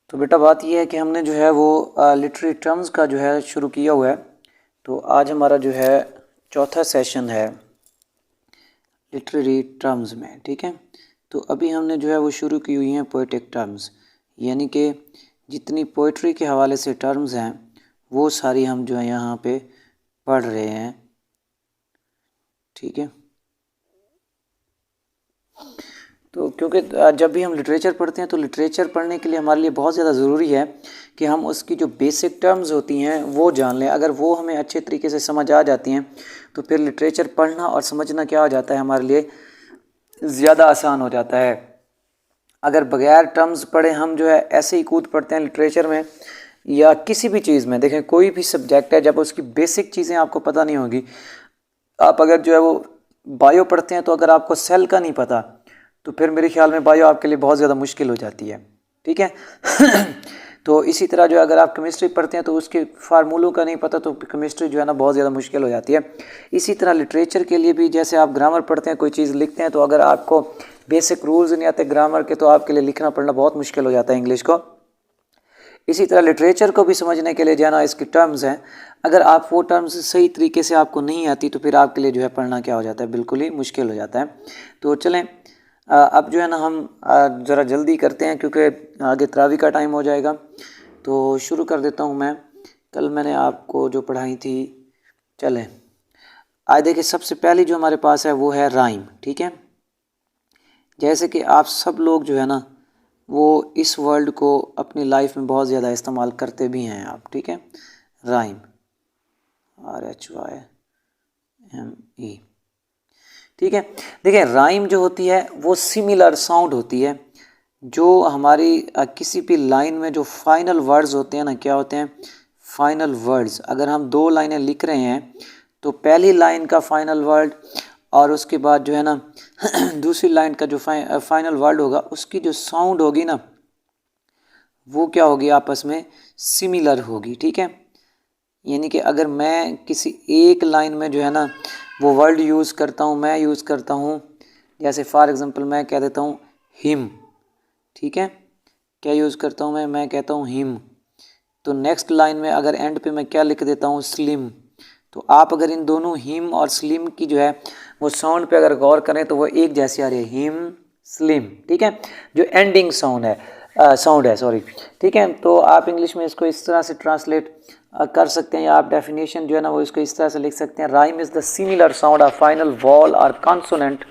तो बेटा बात यह है कि हमने जो है वो लिटरेरी टर्म्स का जो है शुरू किया हुआ है। तो आज हमारा जो है चौथा सेशन है लिटरेरी टर्म्स में, ठीक है। तो अभी हमने जो है वो शुरू की हुई हैं पोएटिक टर्म्स, यानी कि जितनी पोइट्री के हवाले से टर्म्स हैं वो सारी हम जो है यहाँ पे पढ़ रहे हैं, ठीक है। तो क्योंकि जब भी हम लिटरेचर पढ़ते हैं तो लिटरेचर पढ़ने के लिए हमारे लिए बहुत ज़्यादा ज़रूरी है कि हम उसकी जो बेसिक टर्म्स होती हैं वो जान लें। अगर वो हमें अच्छे तरीके से समझ आ जाती हैं तो फिर लिटरेचर पढ़ना और समझना क्या हो जाता है, हमारे लिए ज़्यादा आसान हो जाता है। अगर बगैर टर्म्स पढ़े हम जो है ऐसे ही कूद पड़ते हैं लिटरेचर में या किसी भी चीज़ में, देखें कोई भी सब्जेक्ट है, जब उसकी बेसिक चीज़ें आपको पता नहीं होगी, आप अगर जो है वो बायो पढ़ते हैं तो अगर आपको सेल का नहीं पता तो फिर मेरे ख्याल में बायो आपके लिए बहुत ज़्यादा मुश्किल हो जाती है, ठीक है। तो इसी तरह जो है अगर आप केमिस्ट्री पढ़ते हैं तो उसके फार्मूलों का नहीं पता तो केमिस्ट्री जो है ना बहुत ज़्यादा मुश्किल हो जाती है। इसी तरह लिटरेचर के लिए भी, जैसे आप ग्रामर पढ़ते हैं, कोई चीज़ लिखते हैं तो अगर आपको बेसिक रूल्स नहीं आते ग्रामर के तो आपके लिए लिखना पढ़ना बहुत मुश्किल हो जाता है इंग्लिश को। इसी तरह लिटरेचर को भी समझने के लिए जो है ना इसकी टर्म्स हैं, अगर आप वो टर्म्स सही तरीके से आपको नहीं आती तो फिर आपके लिए जो है पढ़ना क्या हो जाता है, बिल्कुल ही मुश्किल हो जाता है। तो चलें अब जो है ना हम ज़रा जल्दी करते हैं क्योंकि आगे तरावी का टाइम हो जाएगा। तो शुरू कर देता हूँ मैं। कल मैंने आपको जो पढ़ाई थी, चलें आज देखिए सबसे पहली जो हमारे पास है वो है राइम, ठीक है। जैसे कि आप सब लोग जो है ना वो इस वर्ड को अपनी लाइफ में बहुत ज़्यादा इस्तेमाल करते भी हैं आप, ठीक है। राइम, RHYME, ठीक है। देखिए राइम जो होती है वो सिमिलर साउंड होती है। जो हमारी किसी भी लाइन में जो फाइनल वर्ड्स होते हैं ना, क्या होते हैं फाइनल वर्ड्स। अगर हम दो लाइनें लिख रहे हैं तो पहली लाइन का फाइनल वर्ड और उसके बाद जो है ना दूसरी लाइन का जो फाइनल वर्ड होगा उसकी जो साउंड होगी ना वो क्या होगी, आपस में सिमिलर होगी, ठीक है। यानी कि अगर मैं किसी एक लाइन में जो है ना वो वर्ड यूज़ करता हूँ, मैं यूज़ करता हूँ, जैसे फॉर एग्जांपल मैं कह देता हूँ हिम, ठीक है। क्या यूज़ करता हूँ मैं कहता हूँ हिम। तो नेक्स्ट लाइन में अगर एंड पे मैं क्या लिख देता हूँ स्लिम। तो आप अगर इन दोनों हिम और स्लिम की जो है वो साउंड पे अगर गौर करें तो वो एक जैसी आ रही है, हिम स्लिम, ठीक है। जो एंडिंग साउंड है सॉरी, ठीक है। तो आप इंग्लिश में इसको इस तरह से ट्रांसलेट कर सकते हैं या आप डेफिनेशन जो है ना वो इसको इस तरह से लिख सकते हैं, rhyme is the similar sound of final wall और कॉन्सोनेंट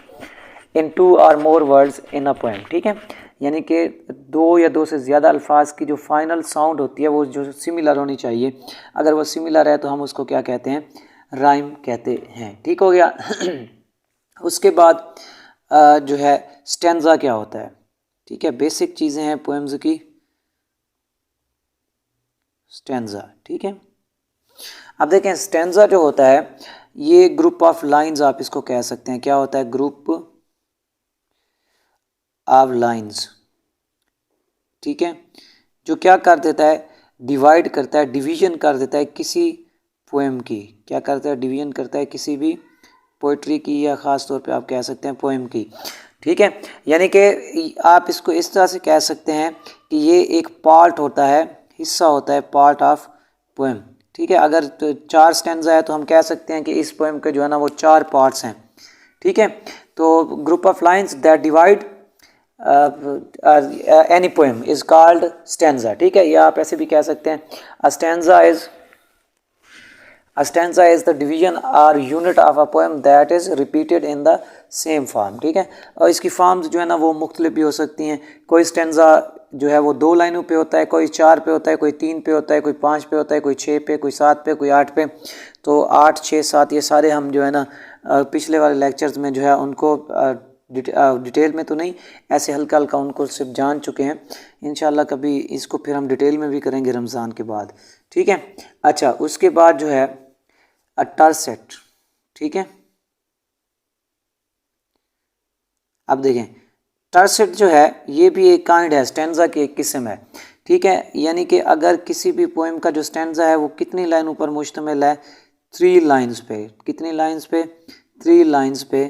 इन 2 और more words in a poem, ठीक है। यानी कि 2 या 2 से ज़्यादा अल्फाज की जो फाइनल साउंड होती है वो जो सिमिलर होनी चाहिए। अगर वो सिमिलर है तो हम उसको क्या कहते हैं, राइम कहते हैं, ठीक हो गया। उसके बाद जो है स्टैंजा क्या होता है, ठीक है। बेसिक चीज़ें हैं पोएम्स की, स्टैंजा, ठीक है। अब देखें स्टैंजा जो होता है ये ग्रुप ऑफ लाइंस आप इसको कह सकते हैं। क्या होता है, ग्रुप ऑफ लाइंस, ठीक है। जो क्या कर देता है, डिवाइड करता है, डिवीजन कर देता है किसी पोएम की। क्या करता है, डिवीजन करता है किसी भी पोइट्री की या ख़ास तौर पे आप कह सकते हैं पोएम की, ठीक है। यानी कि आप इसको इस तरह से कह सकते हैं कि ये एक पार्ट होता है, हिस्सा होता है, पार्ट ऑफ पोएम, ठीक है। अगर तो 4 स्टैंजा है तो हम कह सकते हैं कि इस पोएम के जो है ना वो 4 पार्ट्स हैं, ठीक है। तो group of lines that divide any poem is called stanza, ठीक है। या आप ऐसे भी कह सकते हैं अ स्टैंजा इज द डिवीजन और unit of a poem that is repeated in the same form, ठीक है। और इसकी फॉर्म्स जो है ना वो मुख्तलिफ भी हो सकती हैं। कोई स्टैंजा जो है वो 2 लाइनों पे होता है, कोई 4 पे होता है, कोई 3 पे होता है, कोई 5 पे होता है, कोई 6 पे, कोई 7 पे, कोई 8 पे। तो 8, 6, 7 ये सारे हम जो है ना पिछले वाले लेक्चर्स में जो है उनको डिटेल में तो नहीं, ऐसे हल्का हल्का उनको सिर्फ जान चुके हैं। इंशाल्लाह कभी इसको फिर हम डिटेल में भी करेंगे रमज़ान के बाद, ठीक है। अच्छा, उसके बाद जो है टर्सेट, ठीक है। अब देखें टर्सेट जो है ये भी एक काइंड है, स्टैंजा की एक किस्म है, ठीक है। यानी कि अगर किसी भी पोएम का जो स्टैंजा है वो कितनी लाइनों पर मुश्तमिल है, 3 लाइन्स पे। कितनी लाइन्स पे, 3 लाइन्स पे।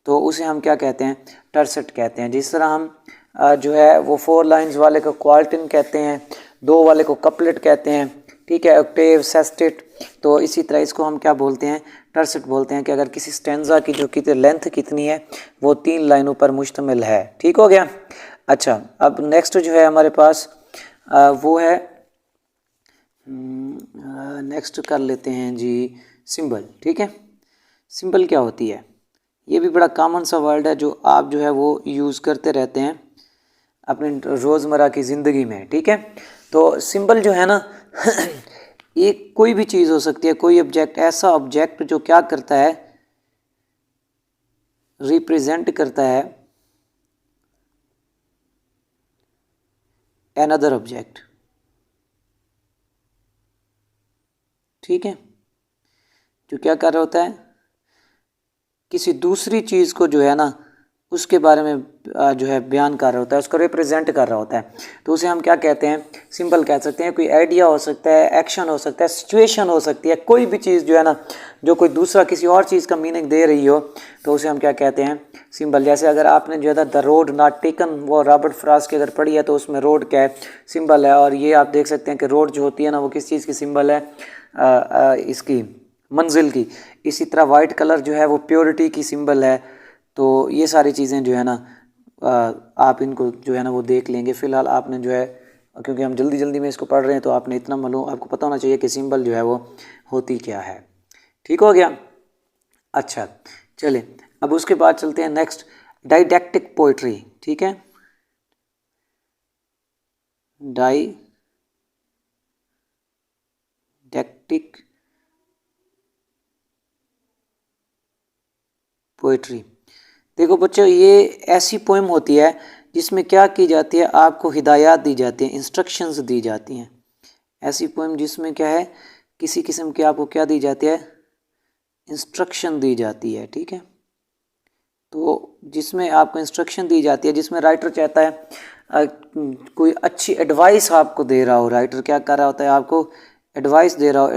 तो उसे हम क्या कहते हैं, टर्सेट कहते हैं। जिस तरह हम जो है वो 4 लाइंस वाले को क्वार्टिन कहते हैं, 2 वाले को कपलेट कहते हैं, ठीक है, ऑक्टेव, सेस्टेट। तो इसी तरह इसको हम क्या बोलते हैं, टर्सेट बोलते हैं कि अगर किसी स्टेंजा की जो कितनी लेंथ कितनी है वो 3 लाइनों पर मुश्तमिल है। ठीक हो गया। अच्छा, अब नेक्स्ट जो है हमारे पास वो है, नेक्स्ट कर लेते हैं जी सिंबल। ठीक है, सिंबल क्या होती है, ये भी बड़ा कॉमन सा वर्ड है जो आप जो है वो यूज़ करते रहते हैं अपनी रोज़मर्रा की ज़िंदगी में। ठीक है, तो सिंबल जो है ना एक कोई भी चीज़ हो सकती है, कोई ऑब्जेक्ट, ऐसा ऑब्जेक्ट जो क्या करता है, रिप्रेजेंट करता है अनदर ऑब्जेक्ट। ठीक है, जो क्या कर रहा होता है, किसी दूसरी चीज़ को जो है ना उसके बारे में जो है बयान कर रहा होता है, उसको रिप्रेजेंट कर रहा होता है, तो उसे हम क्या कहते हैं, सिंबल कह सकते हैं। कोई आइडिया हो सकता है, एक्शन हो सकता है, सिचुएशन हो सकती है, कोई भी चीज़ जो है ना जो कोई दूसरा किसी और चीज़ का मीनिंग दे रही हो तो उसे हम क्या कहते हैं, सिंबल। जैसे अगर आपने जो है द रोड नॉट टेकन, वो रॉबर्ट फ्रॉस्ट की अगर पढ़ी है तो उसमें रोड क्या है, सिंबल है। और ये आप देख सकते हैं कि रोड जो होती है ना वो किस चीज़ की सिंबल है, इसकी मंजिल की। इसी तरह वाइट कलर जो है वो प्योरिटी की सिंबल है। तो ये सारी चीज़ें जो है ना आप इनको जो है ना वो देख लेंगे। फ़िलहाल आपने जो है, क्योंकि हम जल्दी जल्दी में इसको पढ़ रहे हैं तो आपने इतना मालूम, आपको पता होना चाहिए कि सिंबल जो है वो होती क्या है। ठीक हो गया। अच्छा, चले अब उसके बाद चलते हैं नेक्स्ट, डाइडेक्टिक पोइट्री। ठीक है, डाइडेक्टिक पोइट्री। देखो बच्चों, ये ऐसी पोएम होती है जिसमें क्या की जाती है, आपको हिदायत दी जाती है, इंस्ट्रक्शंस दी जाती हैं। ऐसी पोएम जिसमें क्या है, किसी किस्म की आपको क्या दी जाती है, इंस्ट्रक्शन दी जाती है। ठीक है, तो जिसमें आपको इंस्ट्रक्शन दी जाती है, जिसमें राइटर चाहता है कोई अच्छी एडवाइस आपको दे रहा हो, राइटर क्या कर रहा होता है, आपको एडवाइस दे रहा हो,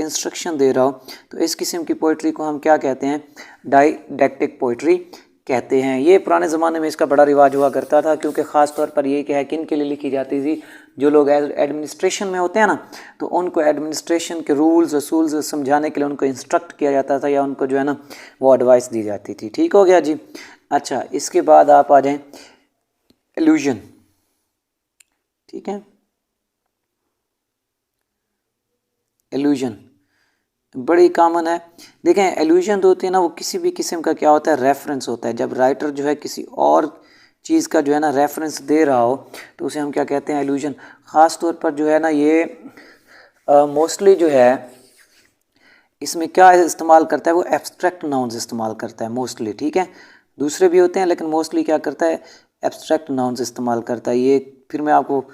इंस्ट्रक्शन दे रहा हो, तो इस किस्म की पोइट्री को हम क्या कहते हैं, डाइडेक्टिक पोइट्री कहते हैं। ये पुराने ज़माने में इसका बड़ा रिवाज हुआ करता था, क्योंकि ख़ास तौर पर ये क्या है, किन के लिए लिखी जाती थी, जो लोग एडमिनिस्ट्रेशन में होते हैं ना, तो उनको एडमिनिस्ट्रेशन के रूल्स असूल्स समझाने के लिए उनको इंस्ट्रक्ट किया जाता था, या उनको जो है ना वो एडवाइस दी जाती थी। ठीक हो गया जी। अच्छा, इसके बाद आप आ जाएं एल्यूजन। ठीक है, एल्यूजन बड़ी कॉमन है। देखें, एल्यूजन तो होती है ना, वो किसी भी किस्म का क्या होता है, रेफरेंस होता है। जब राइटर जो है किसी और चीज़ का जो है ना रेफरेंस दे रहा हो तो उसे हम क्या कहते हैं, एल्यूजन। ख़ास तौर पर जो है ना ये मोस्टली जो है इसमें क्या इस्तेमाल करता है, वो एब्स्ट्रैक्ट नाउन्स इस्तेमाल करता है मोस्टली। ठीक है, दूसरे भी होते हैं लेकिन मोस्टली क्या करता है, एब्स्ट्रैक्ट नाउन्स इस्तेमाल करता है। ये फिर मैं आपको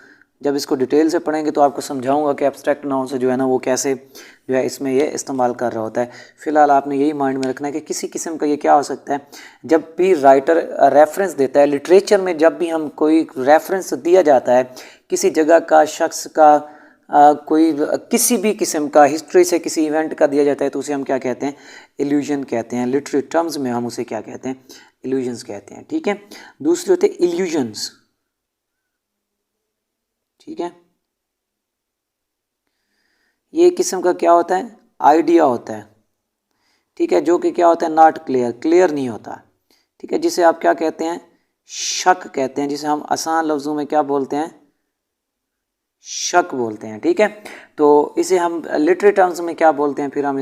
जब इसको डिटेल से पढ़ेंगे तो आपको समझाऊंगा कि एब्स्ट्रैक्ट नाउन से जो है ना वो कैसे जो है इसमें ये इस्तेमाल कर रहा होता है। फिलहाल आपने यही माइंड में रखना है कि किसी किस्म का ये क्या हो सकता है, जब भी राइटर रेफरेंस देता है लिटरेचर में, जब भी हम कोई रेफरेंस दिया जाता है किसी जगह का, शख्स का, कोई किसी भी किस्म का, हिस्ट्री से किसी इवेंट का दिया जाता है तो उसे हम क्या कहते हैं, इल्यूजन कहते हैं। लिटरेरी टर्म्स में हम उसे क्या कहते हैं, इल्यूजन्स कहते हैं। ठीक है, दूसरे होते हैं इल्यूजन्स। ठीक है, ये किस्म का क्या होता है, आइडिया होता है। ठीक है, जो कि क्या होता है, नॉट क्लियर, क्लियर नहीं होता। ठीक है, जिसे आप क्या कहते हैं, शक कहते हैं, जिसे हम आसान लफ्ज़ों में क्या बोलते हैं, शक बोलते हैं। ठीक है, तो इसे हम लिटरेरी टर्म्स में क्या बोलते हैं, फिर हम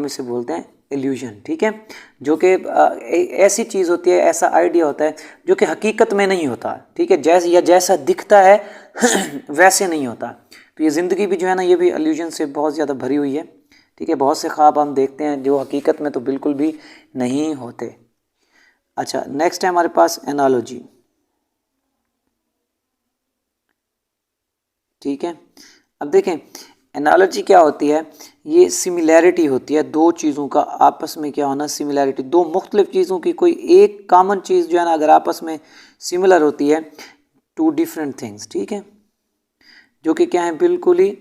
इसे बोलते हैं इल्यूजन। ठीक है, जो कि ऐसी चीज़ होती है, ऐसा आइडिया होता है जो कि हकीकत में नहीं होता। ठीक है, जैसा दिखता है वैसे नहीं होता। तो ये ज़िंदगी भी जो है ना, ये भी इल्यूजन से बहुत ज़्यादा भरी हुई है। ठीक है, बहुत से ख्वाब हम देखते हैं जो हकीकत में तो बिल्कुल भी नहीं होते। अच्छा, नेक्स्ट है हमारे पास एनालॉजी। ठीक है, अब देखें एनालॉजी क्या होती है, ये सिमिलैरिटी होती है दो चीज़ों का आपस में क्या होना, सिमिलैरिटी, दो मुख्तलिफ चीज़ों की कोई एक कॉमन चीज़ जो है ना अगर आपस में सिमिलर होती है, टू डिफरेंट थिंग्स। ठीक है, जो कि क्या है, बिल्कुल ही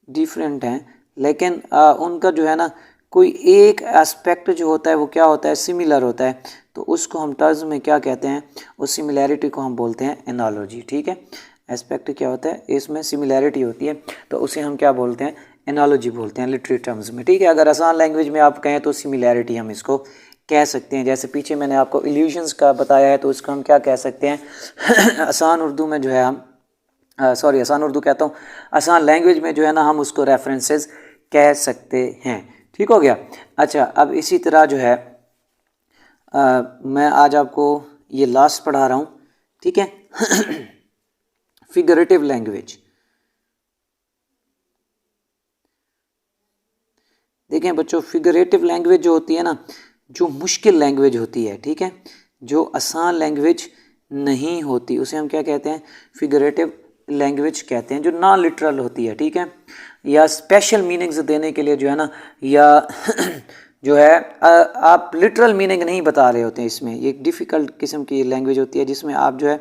डिफरेंट हैं, लेकिन उनका जो है ना कोई एक एस्पेक्ट जो होता है वो क्या होता है, सिमिलर होता है, तो उसको हम टर्म्स में क्या कहते हैं, उस सिमिलैरिटी को हम बोलते हैं एनालॉजी। ठीक है, एस्पेक्ट क्या होता है, इसमें सिमिलैरिटी होती है तो उसे हम क्या बोलते हैं, एनालॉजी बोलते हैं लिटरेरी टर्म्स में। ठीक है, अगर आसान लैंग्वेज में आप कहें तो सिमिलैरिटी हम इसको कह सकते हैं। जैसे पीछे मैंने आपको इल्यूजन्स का बताया है तो उसको हम क्या कह सकते हैं आसान उर्दू में जो है हम आसान उर्दू कहता हूँ, आसान लैंग्वेज में जो है ना हम उसको रेफरेंसेस कह सकते हैं। ठीक हो गया। अच्छा, अब इसी तरह जो है मैं आज आपको ये लास्ट पढ़ा रहा हूँ। ठीक है फिगरेटिव लैंग्वेज। देखें बच्चों, फिगरेटिव लैंग्वेज जो होती है ना, जो मुश्किल लैंग्वेज होती है, ठीक है, जो आसान लैंग्वेज नहीं होती, उसे हम क्या कहते हैं, फिगरेटिव लैंग्वेज कहते हैं, जो नॉन लिटरल होती है। ठीक है, या स्पेशल मीनिंग्स देने के लिए जो है ना, या जो है आप लिटरल मीनिंग नहीं बता रहे होते हैं, इसमें ये एक डिफ़िकल्ट किस्म की लैंग्वेज होती है जिसमें आप जो है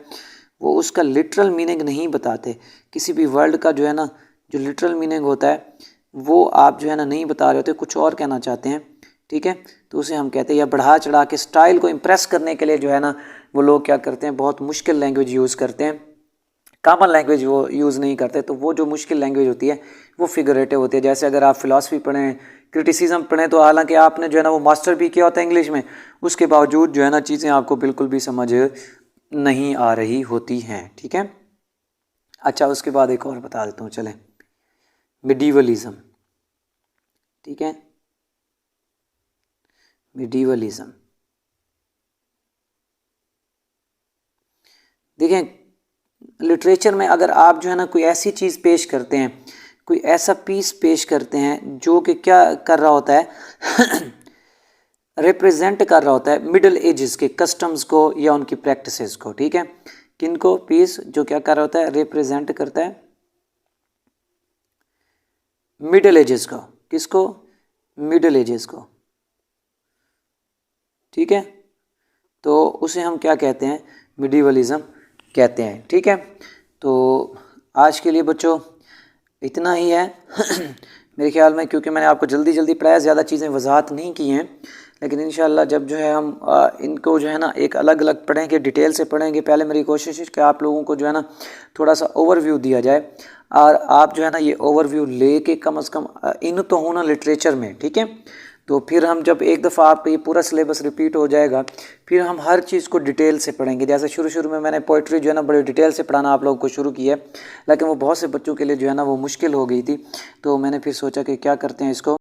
वो उसका लिटरल मीनिंग नहीं बताते। किसी भी वर्ड का जो है ना जो लिटरल मीनिंग होता है वो आप जो है ना नहीं बता रहे होते, कुछ और कहना चाहते हैं। ठीक है, तो उसे हम कहते हैं, या बढ़ा चढ़ा के स्टाइल को इम्प्रेस करने के लिए जो है ना वो लोग क्या करते हैं, बहुत मुश्किल लैंग्वेज यूज़ करते हैं, कॉमन लैंग्वेज वो यूज़ नहीं करते। तो वो जो मुश्किल लैंग्वेज होती है वो फिगरेटिव होती है। जैसे अगर आप फिलॉसफी पढ़ें, क्रिटिसिज्म पढ़ें, तो हालांकि आपने जो है ना वो मास्टर भी किया होता है इंग्लिश में, उसके बावजूद जो है ना चीज़ें आपको बिल्कुल भी समझ नहीं आ रही होती हैं। ठीक है, अच्छा उसके बाद एक और बता देता हूँ, चलें, मिडीवलिज्म। ठीक है, मिडीवलिज्म देखें, लिटरेचर में अगर आप जो है ना कोई ऐसी चीज़ पेश करते हैं, कोई ऐसा पीस पेश करते हैं जो कि क्या कर रहा होता है रिप्रेजेंट कर रहा होता है मिडिल एजेस के कस्टम्स को या उनकी प्रैक्टिसेस को। ठीक है, किनको, पीस जो क्या कर रहा होता है, रिप्रेजेंट करता है मिडिल एजेस को, किसको, मिडिल एजेस को। ठीक है, तो उसे हम क्या कहते हैं, मिडीवलिज्म कहते हैं। ठीक है, तो आज के लिए बच्चों इतना ही है मेरे ख्याल में, क्योंकि मैंने आपको जल्दी जल्दी पढ़ाया, ज़्यादा चीज़ें वजाहत नहीं की हैं, लेकिन इंशाल्लाह जब जो है हम इनको जो है ना एक अलग अलग पढ़ेंगे, डिटेल से पढ़ेंगे। पहले मेरी कोशिश है कि आप लोगों को जो है ना थोड़ा सा ओवरव्यू दिया जाए, और आप जो है ना ये ओवरव्यू लेके कम से कम इन तो हो ना लिटरेचर में। ठीक है, तो फिर हम जब एक दफ़ा आप ये पूरा सिलेबस रिपीट हो जाएगा, फिर हम हर चीज़ को डिटेल से पढ़ेंगे। जैसे शुरू में मैंने पोइट्री जो है ना बड़े डिटेल से पढ़ाना आप लोगों को शुरू किया है, लेकिन वो बहुत से बच्चों के लिए जो है ना वो मुश्किल हो गई थी, तो मैंने फिर सोचा कि क्या करते हैं इसको